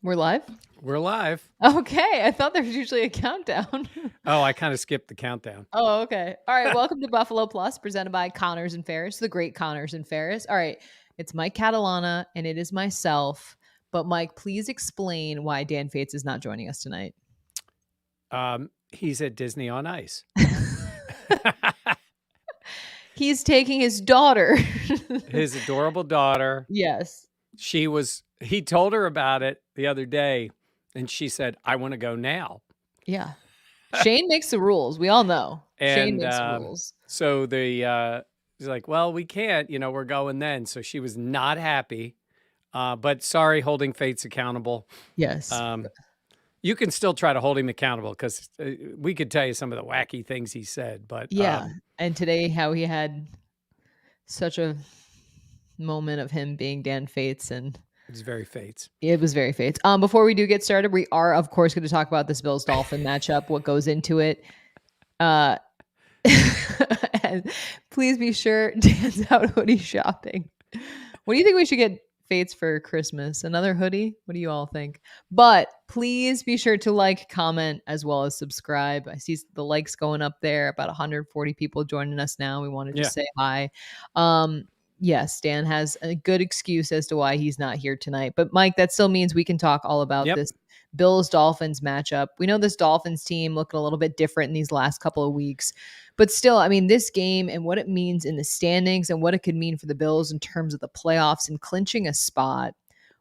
We're live? We're live. Okay. I thought there was usually a countdown. Oh, I kind of skipped the countdown. Oh, okay. All right. Welcome to Buffalo Plus, presented by Connors and Ferris, the great Connors and Ferris. All right. It's Mike Catalana and it is myself. But Mike, please explain why Dan Fates is not joining us tonight. He's at Disney on Ice. He's taking his daughter. His adorable daughter. Yes. He told her about it the other day, and she said, I want to go now. Yeah. Shane makes the rules. We all know. Shane And makes the rules. so he's like, well, we can't, we're going then. So she was not happy. But sorry, holding Fates accountable. Yes. You can still try to hold him accountable because we could tell you some of the wacky things he said. But yeah. And today, how he had such a moment of him being Dan Fates, and it was very Fates. It was very Fates. Before we do get started, we are of course going to talk about this Bills Dolphin matchup, what goes into it. And please be sure Dan's out hoodie shopping. What do you think we should get Fates for Christmas? Another hoodie? What do you all think? But please be sure to like, comment, as well as subscribe. I see the likes going up there. About 140 people joining us now. We wanted to say hi. Yes, Dan has a good excuse as to why he's not here tonight. But Mike, that still means we can talk all about this Bills-Dolphins matchup. We know this Dolphins team looking a little bit different in these last couple of weeks. But still, I mean, this game and what it means in the standings and what it could mean for the Bills in terms of the playoffs and clinching a spot.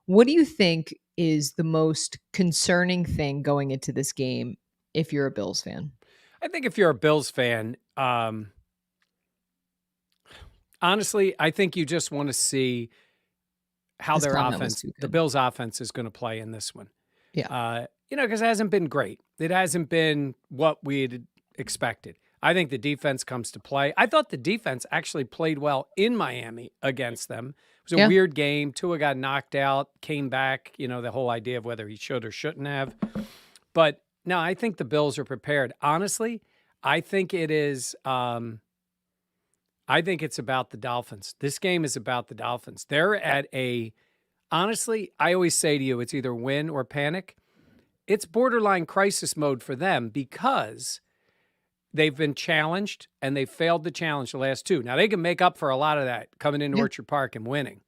What do you think is the most concerning thing going into this game if you're a Bills fan? I think if you're a Bills fan, honestly, I think you just want to see how their offense, the Bills' offense, is going to play in this one. Yeah. Because it hasn't been great. It hasn't been what we had expected. I think the defense comes to play. I thought the defense actually played well in Miami against them. It was a weird game. Tua got knocked out, came back, the whole idea of whether he should or shouldn't have. But no, I think the Bills are prepared. Honestly, I think it is. I think it's about the Dolphins. This game is about the Dolphins. They're at honestly, I always say to you, it's either win or panic. It's borderline crisis mode for them because they've been challenged and they failed the challenge the last two. Now, they can make up for a lot of that coming into Orchard Park and winning.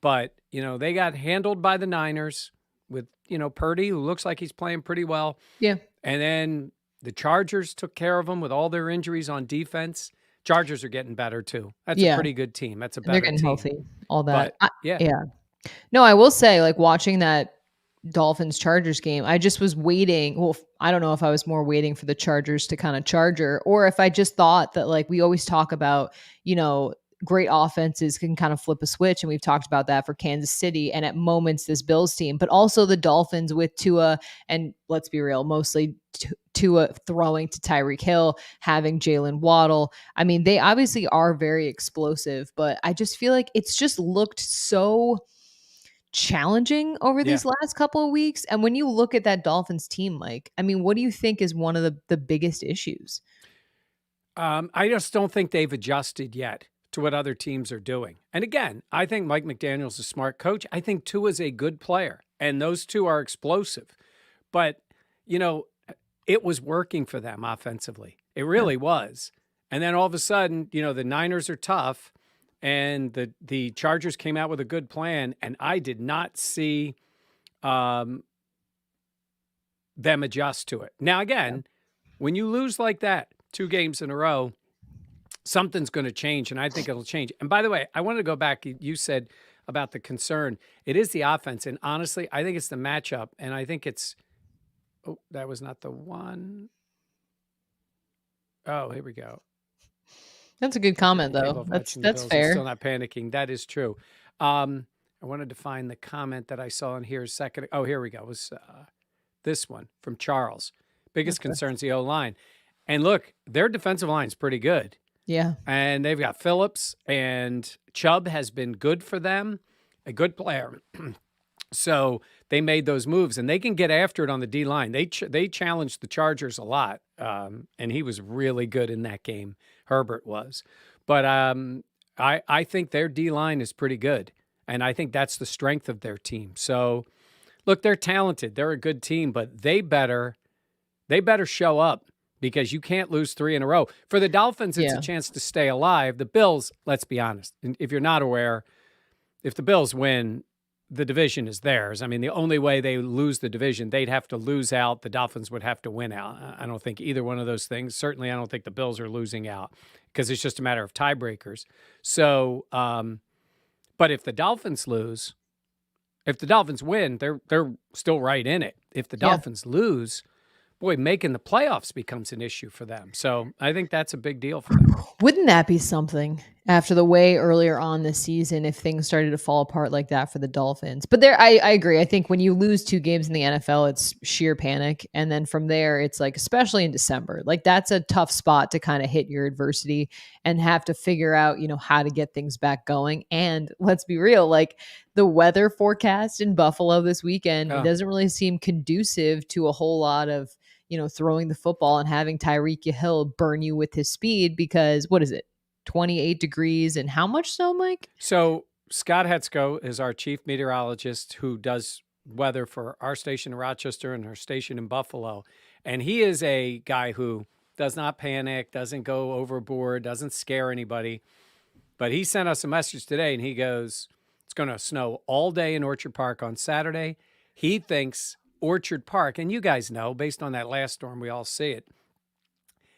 But, they got handled by the Niners with, Purdy, who looks like he's playing pretty well. Yeah. And then the Chargers took care of them with all their injuries on defense. Chargers are getting better, too. That's a pretty good team. That's a better team. They're getting healthy, all that. But, yeah. No, I will say, like, watching that Dolphins-Chargers game, I just was waiting. Well, I don't know if I was more waiting for the Chargers to kind of charger or if I just thought that, like, we always talk about, great offenses can kind of flip a switch. And we've talked about that for Kansas City and at moments this Bills team, but also the Dolphins with Tua and let's be real, mostly Tua throwing to Tyreek Hill, having Jalen Waddle. I mean, they obviously are very explosive, but I just feel like it's just looked so challenging over these last couple of weeks. And when you look at that Dolphins team, Mike, I mean, what do you think is one of the biggest issues? I just don't think they've adjusted yet to what other teams are doing. And again, I think Mike McDaniel's a smart coach. I think Tua's a good player, and those two are explosive. But, it was working for them offensively. It really was. And then all of a sudden, the Niners are tough, and the Chargers came out with a good plan, and I did not see them adjust to it. Now, again, when you lose like that, 2 games in a row, something's going to change, and I think it'll change. And by the way, I want to go back. You said about the concern. It is the offense, and honestly, I think it's the matchup, and I think it's – oh, that was not the one. Oh, here we go. That's a good comment, though. That's fair. I'm still not panicking. That is true. I wanted to find the comment that I saw in here a second. Oh, here we go. It was this one from Charles. Biggest concern's the O-line. And look, their defensive line's pretty good. Yeah. And they've got Phillips, and Chubb has been good for them, a good player. So they made those moves, and they can get after it on the D-line. They challenged the Chargers a lot, and he was really good in that game. Herbert was. But I think their D-line is pretty good, and I think that's the strength of their team. So Look, they're talented. They're a good team, but they better show up because you can't lose 3 in a row. For the Dolphins, it's a chance to stay alive. The Bills, let's be honest, and if you're not aware, if the Bills win, the division is theirs. I mean, the only way they lose the division, they'd have to lose out. The Dolphins would have to win out. I don't think either one of those things. Certainly, I don't think the Bills are losing out because it's just a matter of tiebreakers. So, but if the Dolphins lose, if the Dolphins win, they're still right in it. If the Dolphins lose, boy, making the playoffs becomes an issue for them. So I think that's a big deal for them. Wouldn't that be something after the way earlier on this season if things started to fall apart like that for the Dolphins? But I agree. I think when you lose 2 games in the NFL, it's sheer panic. And then from there, it's like, especially in December, like that's a tough spot to kind of hit your adversity and have to figure out, how to get things back going. And let's be real, like the weather forecast in Buffalo this weekend, it doesn't really seem conducive to a whole lot of throwing the football and having Tyreek Hill burn you with his speed because what is it? 28 degrees and how much snow, Mike? So Scott Hetzko is our chief meteorologist who does weather for our station in Rochester and our station in Buffalo. And he is a guy who does not panic, doesn't go overboard, doesn't scare anybody. But he sent us a message today and he goes, it's going to snow all day in Orchard Park on Saturday. He thinks Orchard Park, and you guys know, based on that last storm, we all see it.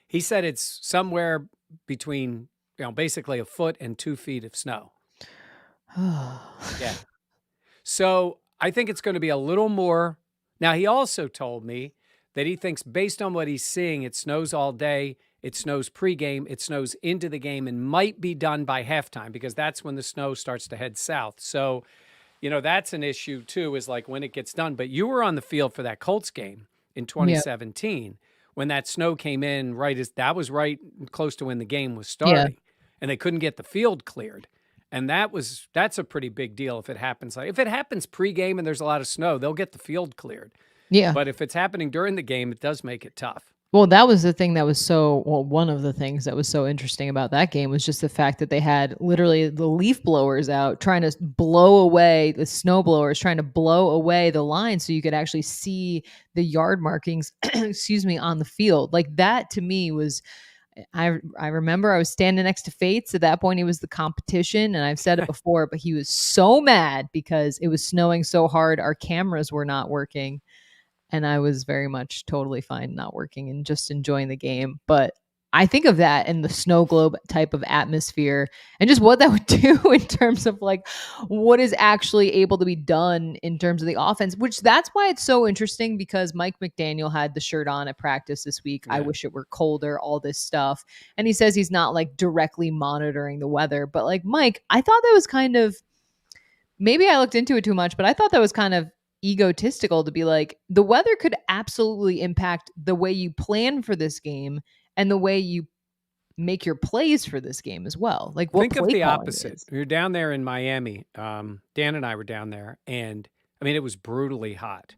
He said it's somewhere between, basically a foot and 2 feet of snow. Yeah. So I think it's going to be a little more. Now, he also told me that he thinks based on what he's seeing, it snows all day, it snows pregame, it snows into the game, and might be done by halftime because that's when the snow starts to head south. So that's an issue too, is like when it gets done. But you were on the field for that Colts game in 2017 when that snow came in that was right close to when the game was starting and they couldn't get the field cleared. And that's a pretty big deal if it happens. If it happens pregame and there's a lot of snow, they'll get the field cleared. Yeah. But if it's happening during the game, it does make it tough. Well, that was the thing that was one of the things that was so interesting about that game was just the fact that they had literally the leaf blowers out trying to blow away the snow blowers, trying to blow away the line so you could actually see the yard markings, on the field. Like that to me was, I remember I was standing next to Fates. At that point, he was the competition. And I've said it before, but he was so mad because it was snowing so hard. Our cameras were not working. And I was very much totally fine not working and just enjoying the game. But I think of that in the snow globe type of atmosphere and just what that would do in terms of like what is actually able to be done in terms of the offense, which that's why it's so interesting because Mike McDaniel had the shirt on at practice this week. I wish it were colder, all this stuff. And he says he's not like directly monitoring the weather. But like, Mike, I thought that was kind of, maybe I looked into it too much, but I thought that was kind of egotistical to be like, the weather could absolutely impact the way you plan for this game and the way you make your plays for this game as well. Like, think of the opposite. You're down there in Miami. Dan and I were down there, and I mean, it was brutally hot.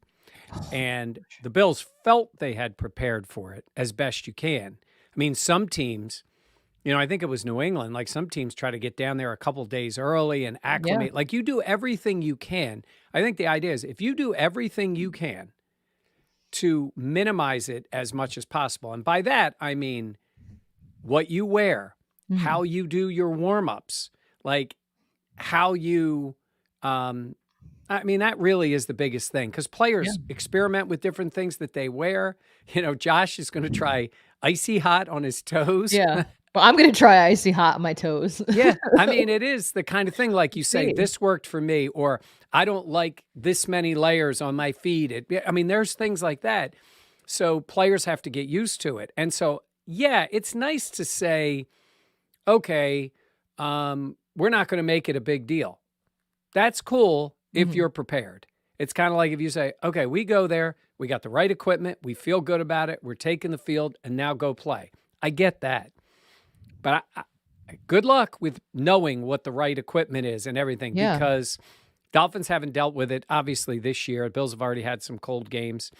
And the Bills felt they had prepared for it as best you can. I mean, some teams, I think it was New England, like some teams try to get down there a couple days early and acclimate. Like you do everything you can. I think the idea is if you do everything you can to minimize it as much as possible. And by that, I mean what you wear, how you do your warm-ups, like how you, that really is the biggest thing because players experiment with different things that they wear. Josh is going to try icy hot on his toes. Yeah. Well, I'm going to try icy hot on my toes. Yeah. I mean, it is the kind of thing like you say, this worked for me, or I don't like this many layers on my feet. There's things like that. So players have to get used to it. And so, it's nice to say, okay, we're not going to make it a big deal. That's cool if you're prepared. It's kind of like if you say, okay, we go there, we got the right equipment, we feel good about it, we're taking the field, and now go play. I get that. But good luck with knowing what the right equipment is and everything because Dolphins haven't dealt with it, obviously, this year. Bills have already had some cold games,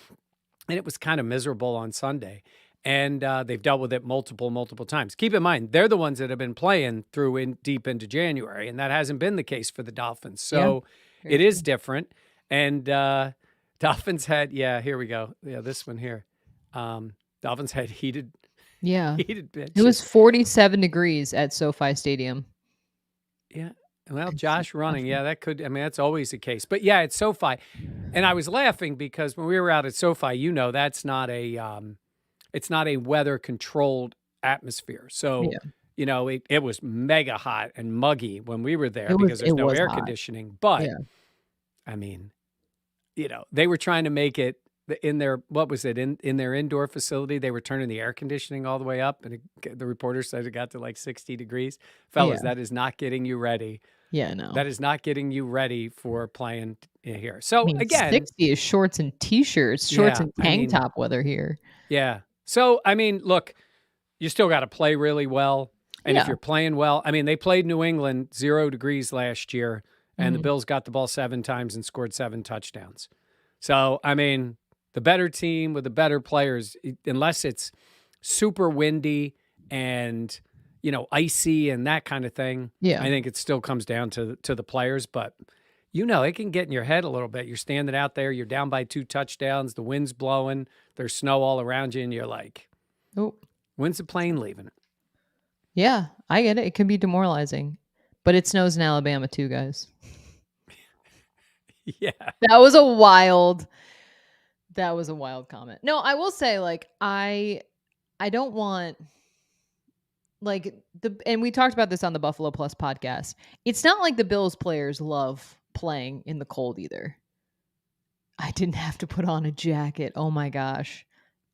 and it was kind of miserable on Sunday. And they've dealt with it multiple times. Keep in mind, they're the ones that have been playing through deep into January, and that hasn't been the case for the Dolphins. So it is different. And, Dolphins had, here we go. Yeah, this one here. Dolphins had heated It pitches. was 47 degrees at SoFi Stadium. Yeah. Well, Josh running. Yeah, that could, that's always the case. But yeah, it's SoFi. And I was laughing because when we were out at SoFi, that's not it's not a weather controlled atmosphere. So, it was mega hot and muggy when we were there because there's no air conditioning. But they were trying to make it in their, what was it, in their indoor facility, they were turning the air conditioning all the way up, and the reporter said it got to like 60 degrees. Fellas, that is not getting you ready. Yeah, no. That is not getting you ready for playing here. So again, 60 is shorts and t-shirts, shorts and tank top weather here. Yeah. So, look, you still got to play really well. And if you're playing well, they played New England 0 degrees last year, and the Bills got the ball 7 times and scored 7 touchdowns. So, the better team with the better players, unless it's super windy and, icy and that kind of thing, I think it still comes down to the players. But, it can get in your head a little bit. You're standing out there, you're down by 2 touchdowns, the wind's blowing, there's snow all around you, and you're like, oh, when's the plane leaving? Yeah, I get it. It can be demoralizing. But it snows in Alabama too, guys. Yeah. That was a wild comment. No, I will say, I don't want, and we talked about this on the Buffalo Plus podcast. It's not like the Bills players love playing in the cold either. I didn't have to put on a jacket. Oh my gosh.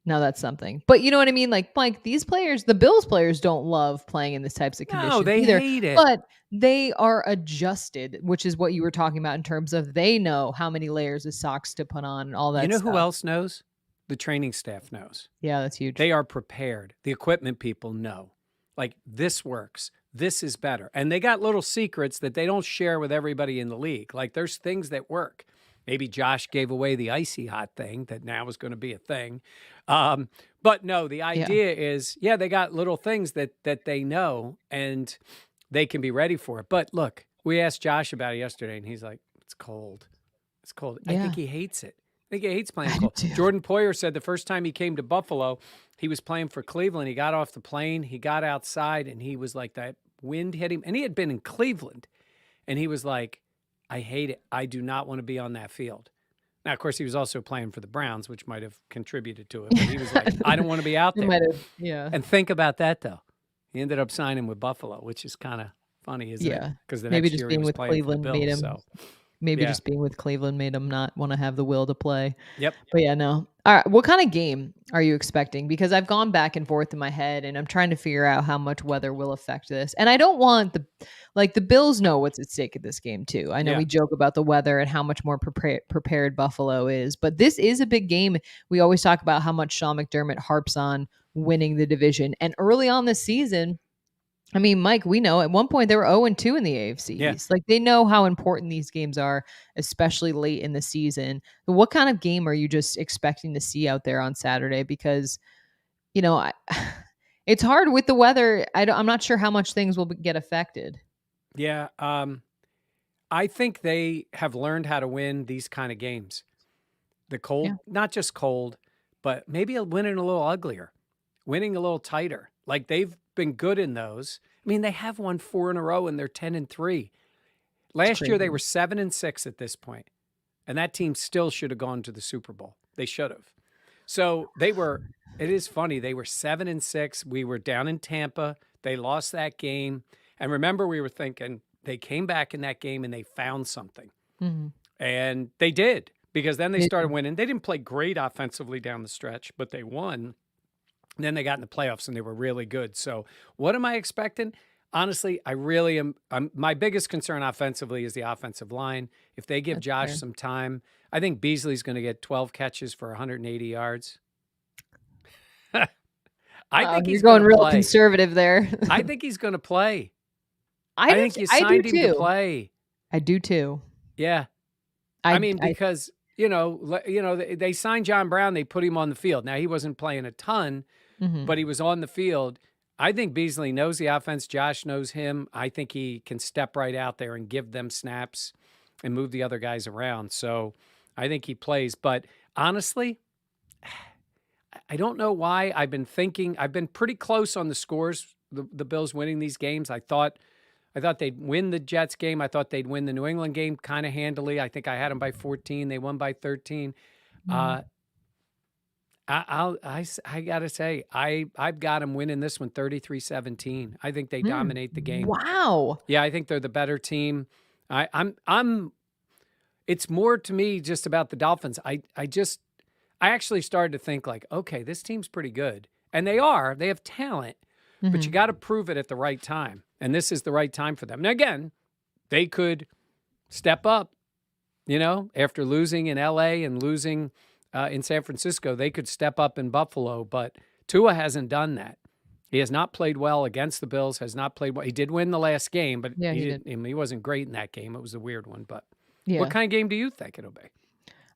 No, that's something. But you know what I mean? Like these players, the Bills players don't love playing in this types of conditions. No, they hate it. But they are adjusted, which is what you were talking about in terms of they know how many layers of socks to put on and all that stuff. Who else knows? The training staff knows. Yeah, that's huge. They are prepared. The equipment people know. This works. This is better. And they got little secrets that they don't share with everybody in the league. There's things that work. Maybe Josh gave away the icy hot thing that now is going to be a thing. But no, the idea is, they got little things that they know and they can be ready for it. But look, we asked Josh about it yesterday and he's like, it's cold. It's cold. Yeah. I think he hates it. I think he hates playing cold. Jordan Poyer said the first time he came to Buffalo, he was playing for Cleveland. He got off the plane, he got outside, and he was like, that wind hit him. And he had been in Cleveland. And he was like, I hate it. I do not want to be on that field. Now, of course, he was also playing for the Browns, which might have contributed to it. But he was like, I don't want to be out there. And think about that, though. He ended up signing with Buffalo, which is kind of funny, isn't it? Because the next year he was playing for the Bills. Maybe just being with Cleveland made him not want to have the will to play. Yep. But yeah, no. All right. What kind of game are you expecting? Because I've gone back and forth in my head and I'm trying to figure out how much weather will affect this. And I don't want the Bills know what's at stake at this game too. I know we joke about the weather and how much more prepared Buffalo is, but this is a big game. We always talk about how much Sean McDermott harps on winning the division. And early on this season, Mike, we know at one point they were 0-2 in the AFC East. They know how important these games are, especially late in the season. What kind of game are you just expecting to see out there on Saturday? Because, it's hard with the weather. I'm not sure how much things will get affected. Yeah. I think they have learned how to win these kind of games. The cold, not just cold, but maybe winning a little uglier, winning a little tighter. They've been good in those. They have won 4 in a row and they're 10-3. Last year they were 7-6 at this point, and that team still should have gone to the Super Bowl. They should have. So it is funny. They were 7-6. We were down in Tampa. They lost that game. And remember, we were thinking they came back in that game and they found something. Mm-hmm. And they did, because then they started winning. They didn't play great offensively down the stretch, but they won. And then they got in the playoffs and they were really good. So what am I expecting? Honestly, I really am. My biggest concern offensively is the offensive line. If they give Josh some time, I think Beasley's going to get 12 catches for 180 yards. I think he's going real conservative there. I think he's going to play. I think you signed him to play. I do too. Yeah. Because they signed John Brown. They put him on the field. Now, he wasn't playing a ton, but he was on the field. I think Beasley knows the offense. Josh knows him. I think he can step right out there and give them snaps and move the other guys around. So I think he plays. But honestly, I don't know why. I've been pretty close on the scores, the Bills winning these games. I thought they'd win the Jets game. I thought they'd win the New England game kind of handily. I think I had them by 14. They won by 13. Mm. I gotta say, I've got them winning this one 33-17. I think they dominate the game. Wow. Yeah, I think they're the better team. I'm it's more to me just about the Dolphins. I actually started to think like, okay, this team's pretty good. And they are. They have talent, but you got to prove it at the right time. And this is the right time for them. Now again, they could step up, after losing in LA and losing in San Francisco, they could step up in Buffalo, but Tua hasn't done that. He has not played well against the Bills, has not played well. He did win the last game, but Yeah, he did. didn't. He wasn't great in that game. It was a weird one, but Yeah. what kind of game do you think it'll be?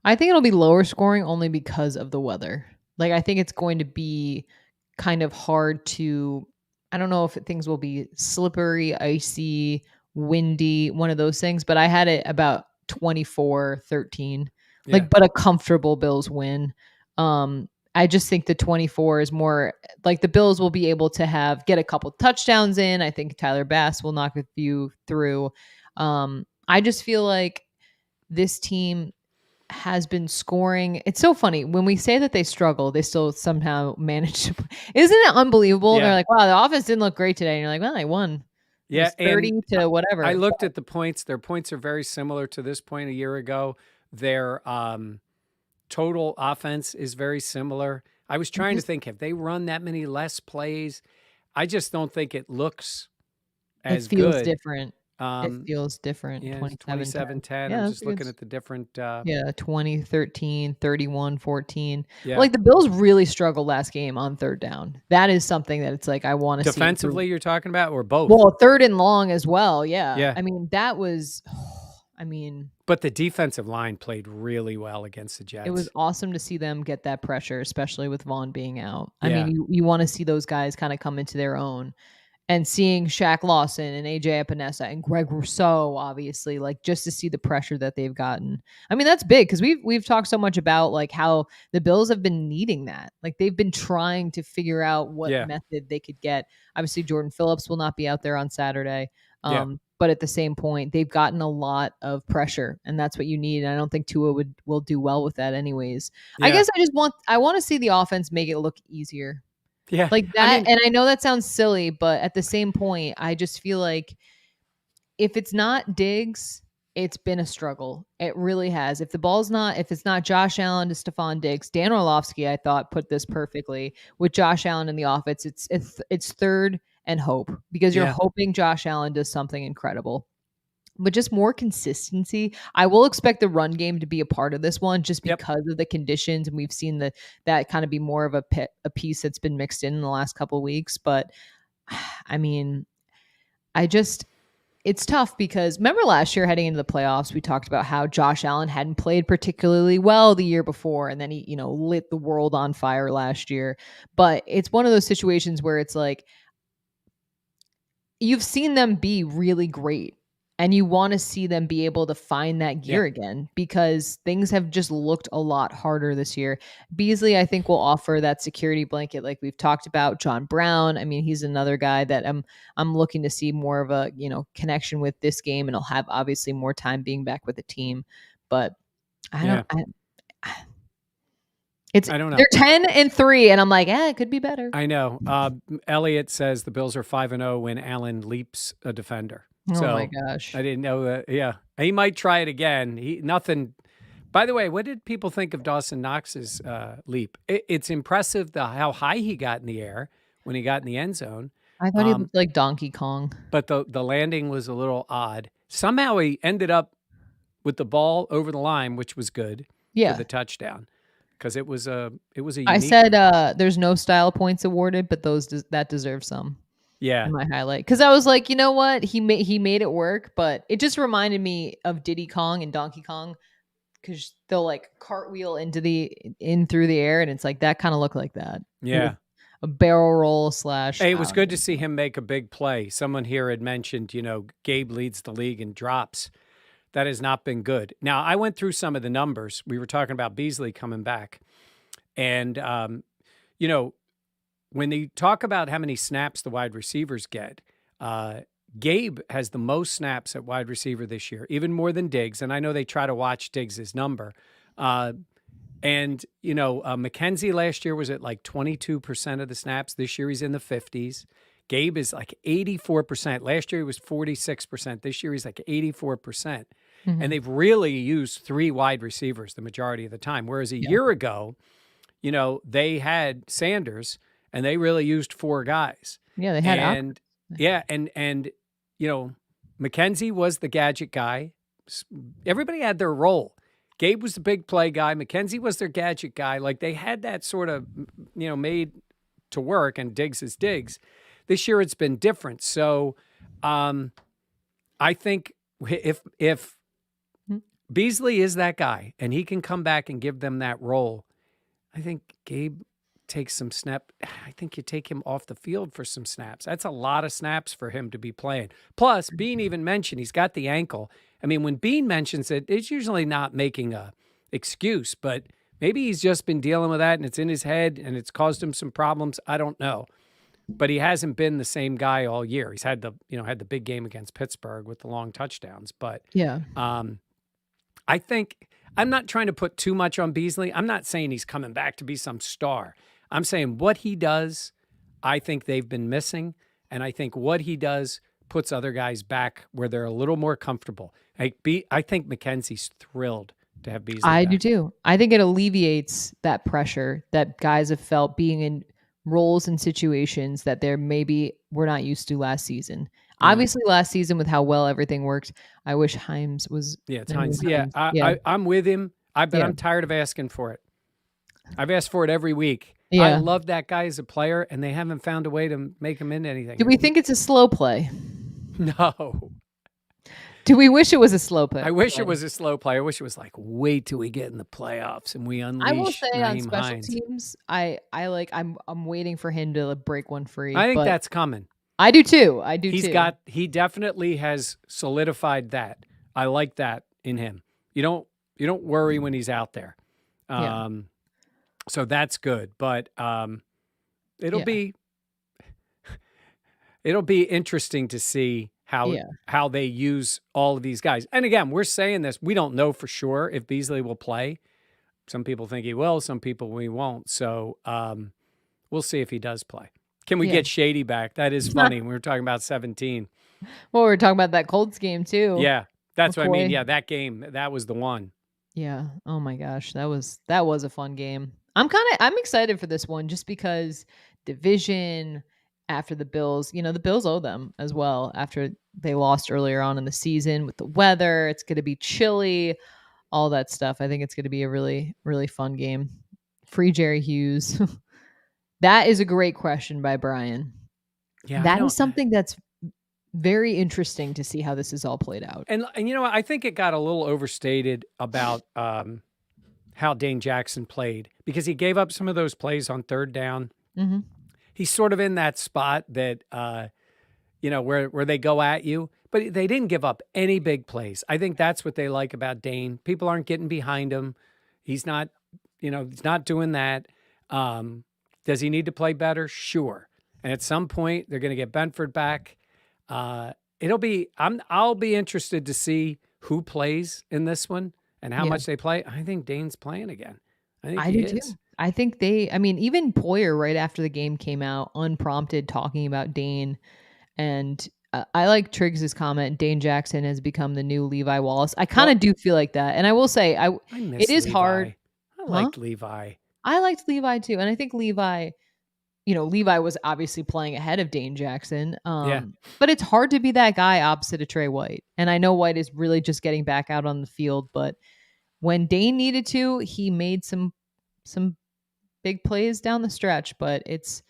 I think it'll be lower scoring only because of the weather. Like, I think it's going to be kind of hard to, I don't know if things will be slippery, icy, windy, one of those things, but I had it about 24-13, Yeah. but a comfortable Bills win. I just think the 24 is more like the Bills will be able to get a couple touchdowns in. I think Tyler Bass will knock a few through. I just feel like this team has been scoring. It's so funny when we say that they struggle, they still somehow manage to. Isn't it unbelievable? Yeah. They're like, wow, the offense didn't look great today. And you're like, well, they won. It Yeah, was 30 to whatever. I looked at the points. Their points are very similar to this point a year ago. Their total offense is very similar. I was trying to think, have they run that many less plays? I just don't think it looks as It feels good. different. It feels different. Yeah, 27-10. 27-10. Yeah, I'm just looking at the different. Yeah, 20-13, 31-14. Yeah. Like the Bills really struggled last game on third down. That is something that it's like I want to see. Defensively, you're talking about, or both? Well, third and long as well. Yeah. Yeah. I mean, that was. But the defensive line played really well against the Jets. It was awesome to see them get that pressure, especially with Vaughn being out. Yeah. I mean, you want to see those guys kind of come into their own. And seeing Shaq Lawson and AJ Epinesa and Greg Rousseau, obviously, like just to see the pressure that they've gotten. I mean, that's big because we've talked so much about like how the Bills have been needing that. Like they've been trying to figure out what method they could get. Obviously, Jordan Phillips will not be out there on Saturday. But at the same point, they've gotten a lot of pressure, and that's what you need. And I don't think Tua will do well with that, anyways. Yeah. I guess I want to see the offense make it look easier. Yeah. Like that. And I know that sounds silly, but at the same point, I just feel like if it's not Diggs, it's been a struggle. It really has. If it's not Josh Allen to Stephon Diggs, Dan Orlovsky, I thought, put this perfectly. With Josh Allen in the offense, it's third and hope because you're hoping Josh Allen does something incredible. But just more consistency. I will expect the run game to be a part of this one just because of the conditions. And we've seen that kind of be more of a piece that's been mixed in the last couple of weeks. But I mean, it's tough because remember last year heading into the playoffs, we talked about how Josh Allen hadn't played particularly well the year before. And then he, lit the world on fire last year. But it's one of those situations where it's like, you've seen them be really great. And you want to see them be able to find that gear again because things have just looked a lot harder this year. Beasley, I think, will offer that security blanket like we've talked about. John Brown, I mean, he's another guy that I'm looking to see more of a connection with this game, and he'll have obviously more time being back with the team. But I don't know. They're 10-3, and I'm like, it could be better. I know. Elliot says the Bills are 5-0 when Allen leaps a defender. Oh my gosh. I didn't know that. Yeah. He might try it again. Nothing. By the way, what did people think of Dawson Knox's leap? It's impressive how high he got in the air when he got in the end zone. I thought he looked like Donkey Kong. But the landing was a little odd. Somehow he ended up with the ball over the line, which was good for the touchdown. Because it was a unique I said there's no style points awarded, but that deserves some. Yeah. In my highlight. Because I was like, you know what? He made it work, but it just reminded me of Diddy Kong and Donkey Kong because they'll like cartwheel in through the air, and it's like that kind of looked like that. Yeah. A barrel roll / Hey, it was good to see him make a big play. Someone here had mentioned, Gabe leads the league in drops. that has not been good. Now, I went through some of the numbers. We were talking about Beasley coming back. And, you know, when they talk about how many snaps the wide receivers get, Gabe has the most snaps at wide receiver this year, even more than Diggs. And I know they try to watch Diggs's number. And, you know, McKenzie last year was at like 22% of the snaps. This year he's in the 50s. Gabe is like 84%. Last year he was 46%. This year he's like 84%. And they've really used 3 wide receivers the majority of the time. Whereas a year ago, you know, they had Sanders and they really used 4 guys. Yeah, they had and and you know, McKenzie was the gadget guy. Everybody had their role. Gabe was the big play guy. McKenzie was their gadget guy. Like they had that sort of, you know, made to work, and Diggs is Diggs. This year it's been different. So I think if Beasley is that guy and he can come back and give them that role, I think Gabe takes some snap. I think you take him off the field for some snaps. That's a lot of snaps for him to be playing. Plus, Bean even mentioned he's got the ankle. I mean, when Bean mentions it, it's usually not making a excuse, but maybe he's just been dealing with that and it's in his head and it's caused him some problems. I don't know. But he hasn't been the same guy all year. He's had the big game against Pittsburgh with the long touchdowns. But I think I'm not trying to put too much on Beasley. I'm not saying he's coming back to be some star. I'm saying what he does, I think they've been missing. And I think what he does puts other guys back where they're a little more comfortable. I think McKenzie's thrilled to have Beasley I back. do too. I think it alleviates that pressure that guys have felt being in roles and situations that they're maybe were not used to last season. Yeah. Obviously, last season with how well everything worked, I wish Himes was. Yeah, it's Himes. Yeah, I'm with him. But I'm tired of asking for it. I've asked for it every week. Yeah. I love that guy as a player, and they haven't found a way to make him into anything. Do we think it's a slow play? No. Do we wish it was a slow play? I wish it was a slow play. I wish it was like, wait till we get in the playoffs and we unleash. I will say Nyheim on special Hines. teams, I'm waiting for him to break one free. I think that's coming. I do too. He definitely has solidified that. I like that in him. You don't worry when he's out there. So that's good. But it'll be interesting to see how they use all of these guys. And again, we're saying this. We don't know for sure if Beasley will play. Some people think he will. Some people we won't. So we'll see if he does play. Can we get Shady back? That is funny. We were talking about 17. Well, we were talking about that Colts game too. Yeah, that's what I mean. Yeah, that game, that was the one. Yeah. Oh my gosh, that was a fun game. I'm excited for this one just because division after the Bills, the Bills owe them as well after they lost earlier on in the season with the weather. It's going to be chilly, all that stuff. I think it's going to be a really, really fun game. Free Jerry Hughes. That is a great question by Brian. Yeah, that is something that's very interesting to see how this is all played out. And I think it got a little overstated about how Dane Jackson played because he gave up some of those plays on third down. Mm-hmm. He's sort of in that spot that, where they go at you, but they didn't give up any big plays. I think that's what they like about Dane. People aren't getting behind him. He's not, he's not doing that. Does he need to play better? Sure. And at some point they're going to get Benford back. I'll be interested to see who plays in this one and how much they play. I think Dane's playing again. I do too. I think even Poyer right after the game came out unprompted talking about Dane. And I like Triggs's comment, Dane Jackson has become the new Levi Wallace. I kind of do feel like that. And I will say, it is Levi. Hard. I liked Levi. I liked Levi too. And I think Levi was obviously playing ahead of Dane Jackson. But it's hard to be that guy opposite of Trey White. And I know White is really just getting back out on the field, but when Dane needed to, he made some big plays down the stretch, but it's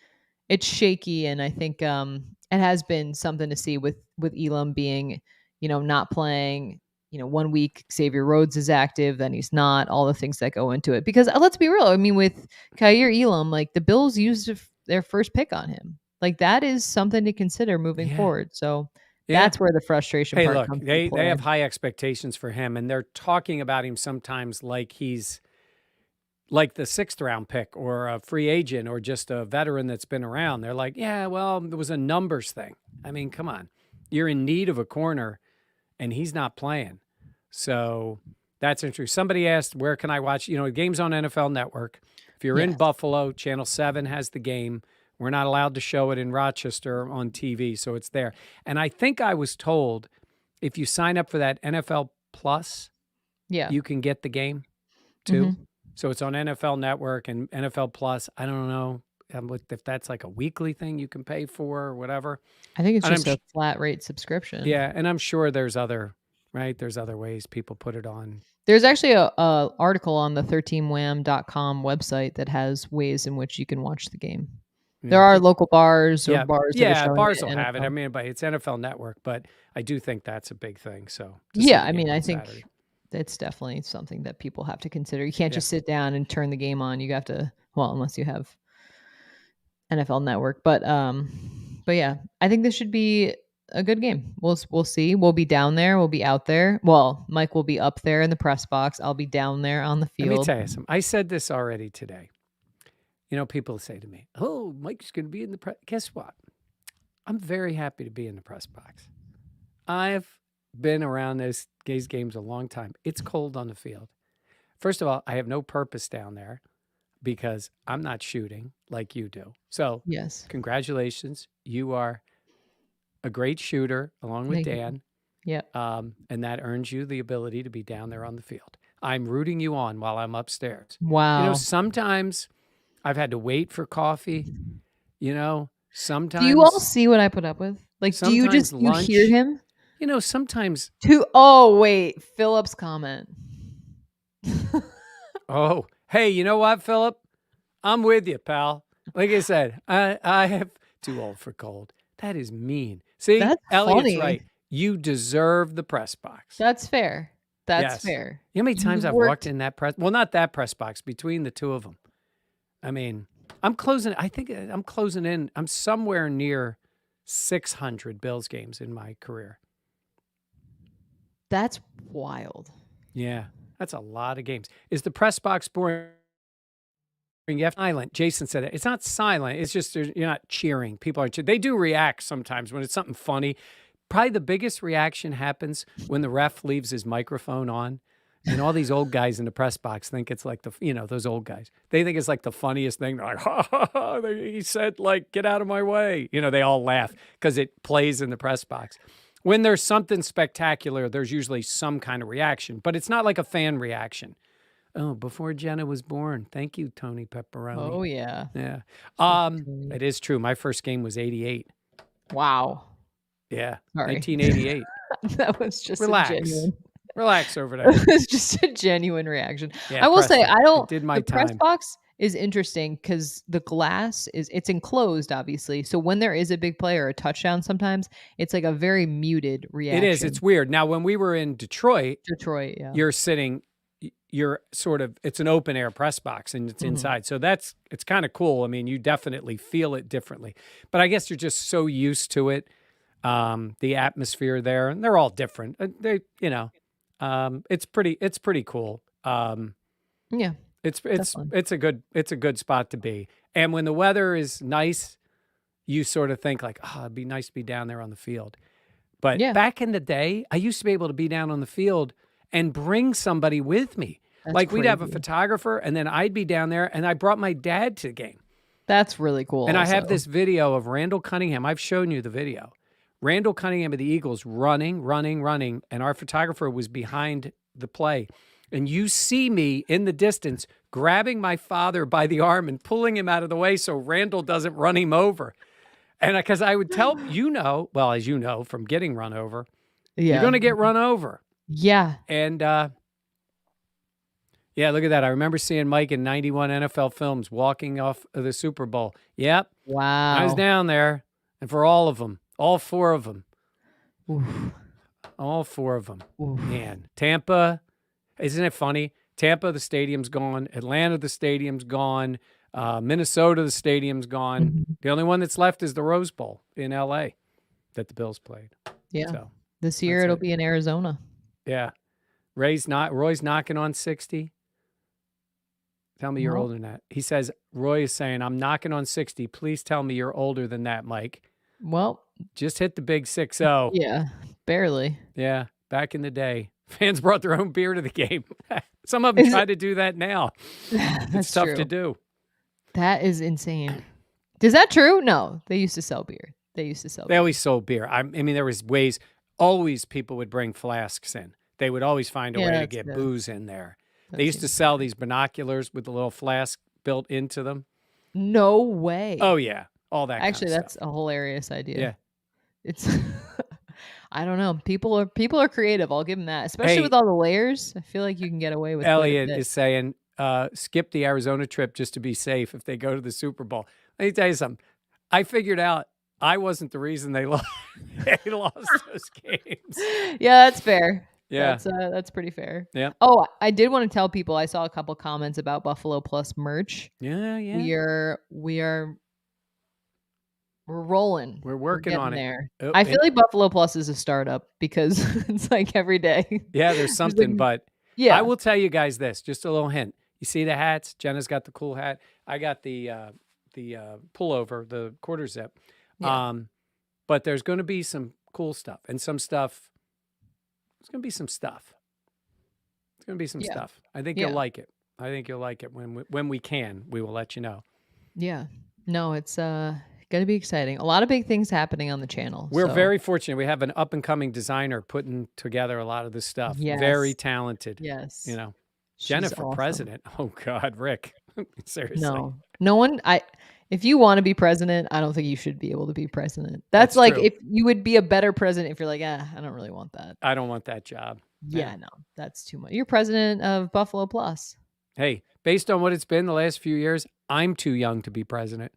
shaky. And I think it has been something to see with Elam being, not playing. 1 week Xavier Rhodes is active, then he's not, all the things that go into it. Because let's be real. I mean, with Kaiir Elam, the Bills used their first pick on him. That is something to consider moving forward. So Yeah. That's where the frustration Hey, part look, comes into they play. have high expectations for him, and they're talking about him sometimes like he's like the 6th round pick or a free agent or just a veteran that's been around. They're like, yeah, well, it was a numbers thing. I mean, come on. You're in need of a corner, and he's not playing. So that's interesting. Somebody asked, where can I watch? The game's on NFL Network. If you're in Yes. Buffalo, Channel 7 has the game. We're not allowed to show it in Rochester on TV, so it's there. And I think I was told if you sign up for that NFL Plus, you can get the game too. Mhm. So it's on NFL Network and NFL Plus. I don't know if that's like a weekly thing you can pay for or whatever. I think it's And just a flat rate subscription. yeah, and I'm sure there's other ways people put it on. There's actually a article on the 13wham.com website that has ways in which you can watch the game. There are local bars or bars that are showing bars it. will have it. NFL. I mean, but it's NFL Network, but I do think that's a big thing. So Yeah, I mean, I think Saturday. it's definitely something that people have to consider. You can't just sit down and turn the game on. You have to, well, unless you have NFL Network, but yeah, I think this should be a good game. We'll see. We'll be down there. We'll be out there. Well, Mike will be up there in the press box. I'll be down there on the field. Let me tell you something. I said this already today. People say to me, "Oh, Mike's going to be in the press." Guess what? I'm very happy to be in the press box. I've been around these games a long time. It's cold on the field. First of all, I have no purpose down there because I'm not shooting like you do. So, yes, congratulations. You are a great shooter along with Dan. Yeah. And that earns you the ability to be down there on the field. I'm rooting you on while I'm upstairs. Wow. Sometimes I've had to wait for coffee. Sometimes. Do you all see what I put up with? Like, do you just you hear him? Sometimes. Oh, wait. Philip's comment. Oh, hey, you know what, Philip? I'm with you, pal. Like I said, I have too old for cold. That is mean. See, That's Elliot's funny. right. You deserve the press box. That's fair. That's fair. You know how many times I've walked in that press? Well, not that press box, between the two of them. I mean, I think I'm closing in. I'm somewhere near 600 Bills games in my career. That's wild. Yeah, that's a lot of games. Is the press box boring? You have silent. Jason said it. It's not silent. It's just you're not cheering. People are cheering. They do react sometimes when it's something funny. Probably the biggest reaction happens when the ref leaves his microphone on. And all these old guys in the press box think it's like those old guys. They think it's like the funniest thing. They're like, ha, ha, ha. He said, like, get out of my way. They all laugh because it plays in the press box. When there's something spectacular, there's usually some kind of reaction, but it's not like a fan reaction. Oh, before Jenna was born. Thank you, Tony Pepperoni. Oh, yeah. Yeah. It is true. My first game was 88. Wow. Yeah. Sorry. 1988. That was just Relax. a genuine. Relax over there. It was just a genuine reaction. Yeah, I will say, the press box is interesting because the glass it's enclosed, obviously. So when there is a big play or a touchdown, sometimes it's like a very muted reaction. It is. It's weird. Now, when we were in Detroit, yeah. You're sort of, it's an open air press box and it's inside. So it's kind of cool. I mean, you definitely feel it differently, but I guess you're just so used to it. The atmosphere there, and they're all different. It's pretty cool. Yeah, it's a good spot to be. And when the weather is nice, you sort of think like, oh, it'd be nice to be down there on the field. But back in the day, I used to be able to be down on the field and bring somebody with me. Like we'd have a photographer and then I'd be down there and I brought my dad to the game. That's really cool. And I have this video of Randall Cunningham. I've shown you the video. Randall Cunningham of the Eagles running. And our photographer was behind the play. And you see me in the distance grabbing my father by the arm and pulling him out of the way so Randall doesn't run him over. And because I would tell, as you know, from getting run over, you're going to get run over. Yeah. And, look at that. I remember seeing Mike in 91 NFL films walking off of the Super Bowl. Yep. Wow. I was down there. And for all of them, all four of them. Oof. All four of them. Oof. Man, Tampa, isn't it funny? Tampa, the stadium's gone. Atlanta, the stadium's gone. Minnesota, the stadium's gone. The only one that's left is the Rose Bowl in L.A. that the Bills played. Yeah. So This year that's it'll it. be in Arizona. Yeah. Roy's knocking on 60. Tell me you're Well, older than that. He says, Roy is saying, I'm knocking on 60. Please tell me you're older than that, Mike. well, Just hit the big 6-0. yeah, barely. Yeah. Back in the day, fans brought their own beer to the game. Some of them Is try it? to do that now. It's That's tough to true. do. That is insane. Is that true? No, they used to sell beer. They always sold beer. I mean, there was ways, always people would bring flasks in. They would always find a way to get booze in there. They used to sell these binoculars with a little flask built into them. No way. Oh, yeah. All that Actually, kind of that's stuff. a hilarious idea. Yeah. It's I don't know. People are creative. I'll give them that. Especially with all the layers. I feel like you can get away with Elliot is saying, skip the Arizona trip just to be safe if they go to the Super Bowl. Let me tell you something. I figured out I wasn't the reason they lost, those games. Yeah, that's fair. Yeah. That's pretty fair. Yeah. Oh, I did want to tell people I saw a couple comments about Buffalo Plus merch. Yeah, yeah. We're rolling. We're working on it. There. I feel like Buffalo Plus is a startup because it's like every day. Yeah, there's something, but yeah. I will tell you guys this, just a little hint. You see the hats? Jenna's got the cool hat. I got the pullover, the quarter zip. Yeah. But there's going to be some cool stuff and some stuff. There's going to be some stuff. It's going to be some stuff. I think you'll like it. I think you'll like it when we can. We will let you know. Yeah. No, it's going to be exciting. A lot of big things happening on the channel. We're very fortunate. We have an up and coming designer putting together a lot of this stuff. Yes. Very talented. Yes. You know, Jenna for president. Oh God, Rick. Seriously. No one. If you want to be president, I don't think you should be able to be president. That's like true. If you would be a better president if you're like, I don't really want that. I don't want that job. Yeah, no, that's too much. You're president of Buffalo Plus. Hey, based on what it's been the last few years, I'm too young to be president.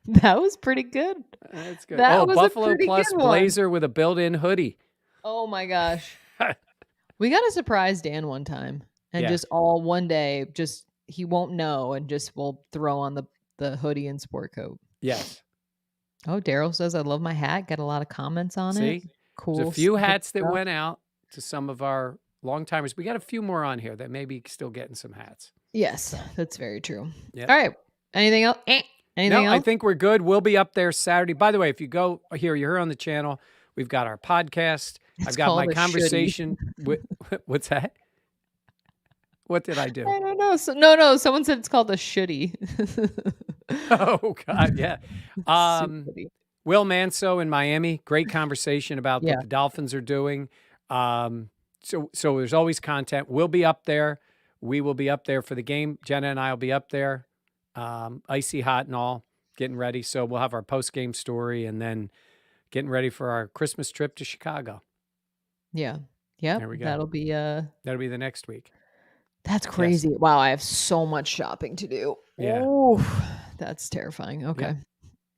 That was pretty good. That's good. Buffalo Plus blazer with a built-in hoodie. Oh my gosh. We got to surprise Dan one time and just all one day, just he won't know and just we'll throw on the hoodie and sport coat. Yes. Oh, Daryl says, I love my hat. Got a lot of comments on it. Cool. There's a few hats that went out to some of our long timers. We got a few more on here that may be still getting some hats. Yes, that's very true. Yep. All right. Anything else? Anything else? I think we're good. We'll be up there Saturday. By the way, if you go here, you're here on the channel. We've got our podcast. I've got my conversation with what's that? What did I do? I don't know. No. Someone said it's called a shitty. Oh God, yeah. Will Manso in Miami. Great conversation about what the Dolphins are doing. So there's always content. We'll be up there. We will be up there for the game. Jenna and I will be up there, icy hot and all, getting ready. So we'll have our post-game story and then getting ready for our Christmas trip to Chicago. Yeah. Yeah. There we go. That'll be the next week. That's crazy. Yes. Wow, I have so much shopping to do. Yeah. Ooh, that's terrifying. Okay. Yep.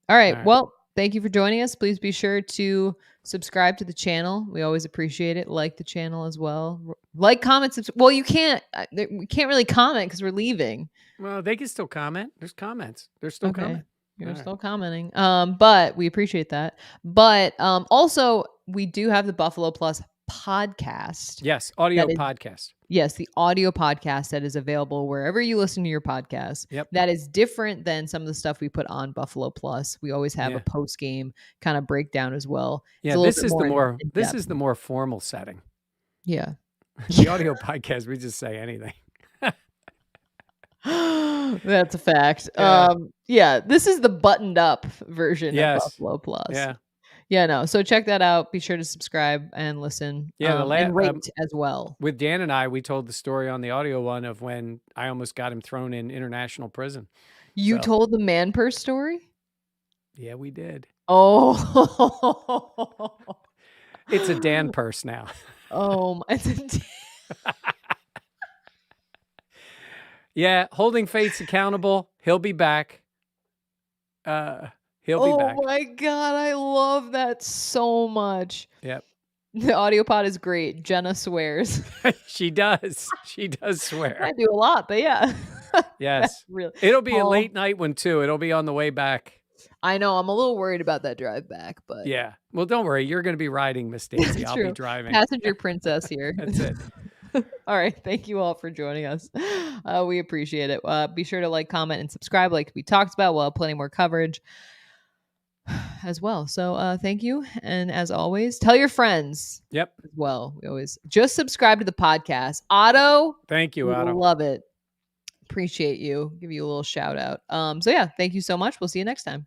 All right. Well, thank you for joining us. Please be sure to subscribe to the channel. We always appreciate it. Like the channel as well. Like, comment, well, you can't. We can't really comment because we're leaving. Well, they can still comment. There's comments. They're still coming. You're still commenting. But we appreciate that. But also, we do have the Buffalo Plus podcast. Yes, audio podcast. Yes, the audio podcast that is available wherever you listen to your podcast. Yep. That is different than some of the stuff we put on Buffalo Plus. We always have a post game kind of breakdown as well. Yeah, this is the more formal setting. Yeah. The audio podcast, we just say anything. That's a fact. Yeah, this is the buttoned up version of Buffalo Plus. Yeah, no. So check that out. Be sure to subscribe and listen. Yeah, and rate as well. With Dan and I, we told the story on the audio one of when I almost got him thrown in international prison. You told the man purse story? Yeah, we did. Oh. It's a Dan purse now. Oh, it's a Yeah, holding Fates accountable. He'll be back. He'll be back. Oh my God, I love that so much. Yep. The audio pod is great. Jenna swears. She does. She does swear. I do a lot, but yeah. Yes. Really. It'll be a late night one too. It'll be on the way back. I know. I'm a little worried about that drive back, but Yeah. Well, don't worry. You're going to be riding, Miss Daisy. I'll be driving. Passenger princess here. That's it. All right. Thank you all for joining us. We appreciate it. Be sure to like, comment, and subscribe like we talked about. We'll have plenty more coverage as well. So thank you. And as always, tell your friends. Yep. As well. We always just subscribe to the podcast. Otto. Thank you, Otto. Love it. Appreciate you. Give you a little shout out. So yeah, thank you so much. We'll see you next time.